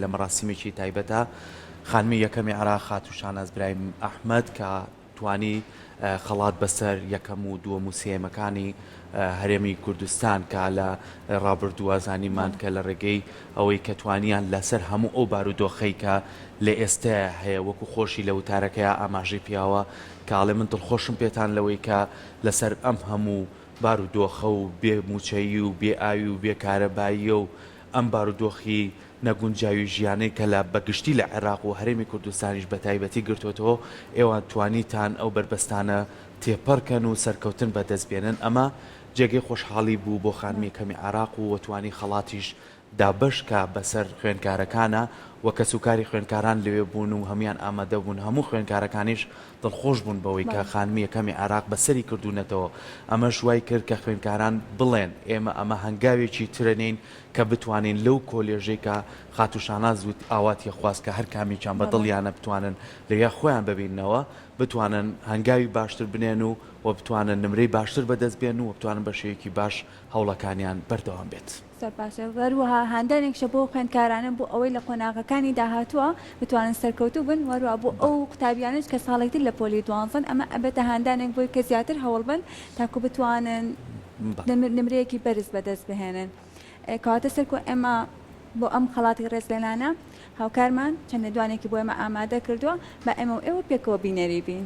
لە مەراسیمێکی تایبەتە خانمی یەکەمی عێراق خاتوو شاناز برایم ئەحمەد کە توانی خەڵات بەسەر یەکەم و دووەم و سێمەکانی هەرێمی کوردستان کە لە ڕابردووە زانیمان کە لە ڕێگەی ئەوەی کە توانیان لەسەر هەموو ئەو بارودۆخەی کە لە ئێستا هەیە وەکو خۆشی لە وتارەکەیە ئاماژەی پیاوە کاڵێ من دڵخۆشم پێتان لەوەی کە لەسەر ئەم هەموو بارودۆخە و بێ موچەیی و بێ ئاوی و بێ کارەباییە و ئەم بارودۆخی نەگونجاوی ژیانەی کە لە بەگشتی لە عێراق و هەرێمی کوردستانیش بە تایبەتی گرتوۆتەوە ئێوان توانیتان ئەو بربەستانە تێپەڕکەن و سەرکەوتن بەدەستبێنن ئەمە جێگەی خۆشحاڵی بوو بۆ خانمی یەکەمی عێراق و توانی خەڵاتیش دابش کە بەسەر خوێندکارەکانە و کە سوکاری خوێندکاران لەوێ بوون و هەمان ئامادە بوون هەموو خوێندکارەکانیش دڵخۆش بوون بەوەی کە خانمی یەکەمی عێراق بەسەری کردوونەتەوە ئەمە شوای کرد کە خوێندکاران بڵێن ئێمە ئەمە هەنگاوێکی ترەنین کە بتوانین لەو کۆلێژەی کە خاتوو شاناز و ئاواتی خواست کە هەر کامیان بە دڵیانە بتوانن لەیە خۆیان ببیننەوە بتوانن هەنگاوی باشتر بنێن و بتوانن نمرەی باشتر بەدەست بێن و بتوانن بە شێوەیەکی باش هەوڵەکانیان بەردەوام بێت. وەروەها هەندێکشە بۆ خوێندکارانە بۆ ئەوەی لە قۆناغەکانی داهاتووە بتوانن سەرکەوتوو بن وەروە بۆ ئەو قوتابیانش کە ساڵێکتر لە پۆلی دوانزن ئەمە ئەبێتە هەندانێک بۆی کە زیاتر هەوڵ بن تاکو بتوانن نمرەیەکی بەرز بەدەست بهێنن. کەواتە سەرکو ئێمە بۆ ئەم خەڵاتی ڕێزلێنانە هاوکارمان چەند دوانێکی بۆ ئێمە ئامادە کردووە بە ئێمە و ئێوە پێکەوە بینەری بین.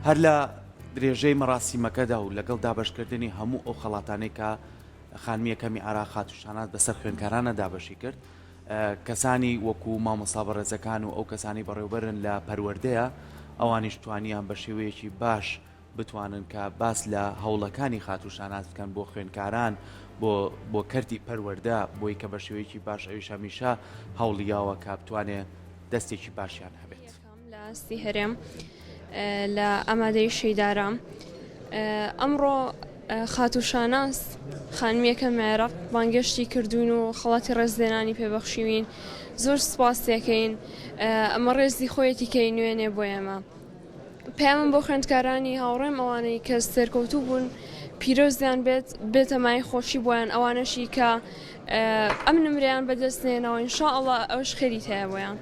هەر لە درێژەی مەراسیمەکەدا و لەگەڵ دابشکردنی هەموو ئەو خەڵاتانەی کە خانمی یەکەمی عێراق خاتوو شاناز بەسەر خوێندکارانە دابەشی کرد کەسانی وەکو مامۆستا بەڕێزەکان و ئەو کەسانی بەڕێوەبەرن لە پەروەردەیە ئەوانیش توانیان بە شێوەیەکی باش بتوانن کە باس لە هەوڵەکانی خاتوو شاناز بکەن بۆ خوێندکاران بۆ کەرتی پەروەردە بۆی کە بە شێوەیەکی باش ئەویش هەمیشە هەوڵیاوە کە بتوانێت دەستێکی باشیان هەبێت. لە ئاستی هەرێم لە ئامادەی شەیدارە ئەمڕۆ خاتوو شاناز خانمی یەکەمی عێراق بانگێشتی کردوون و خەڵاتی ڕێزلێنانی پێبەخشیوین زۆر سوپاس دەکەین ئەمە ڕێزی خۆیەتی کەی نوێنێ بۆ ئێمە پێیان بۆ خوێندکارانی هاوڕێم ئەوانەی کە سەرکەوتوو بوون پیرۆزیان بێتە مای خۆشی بۆیان ئەوانەشی کە ئەم نمرەیان بەدەستێنەوە ئینشاءڵڵا ئەوش خەریت هەیە بۆیان.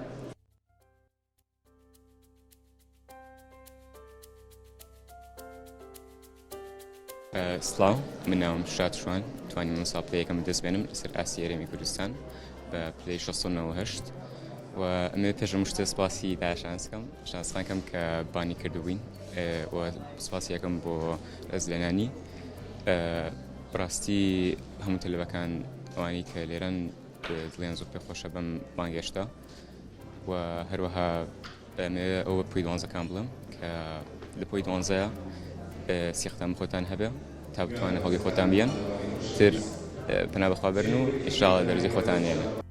سلااو من ناوم شاد شوان توانی من ساڵ پلەیەکەم دەست بێنم لەسەر ئاسی هەرێمی کوردستان بە پلەی 1698 و ئەمێ پێشم شتە سپاسی داشانسکەم شانسخانکەم کە بانی کردوبووین و سپاسی یەکەم بۆ ڕێزلێنانی بڕاستی هەموو تەلەبەکان ئەوانی کە لێرەن دڵیان زۆر پێخۆشە بەم بانگێشتە و هەروەها ئەوە پۆی دوانزەکان بڵم کە لە پۆی دوانزەیە سیختان خۆتان هەبێ تا بتوانە هەڵی خۆتان بیان تر پنا بەخوا بەرن و ئینشاڵڵا دەرزی خۆتان هێنن.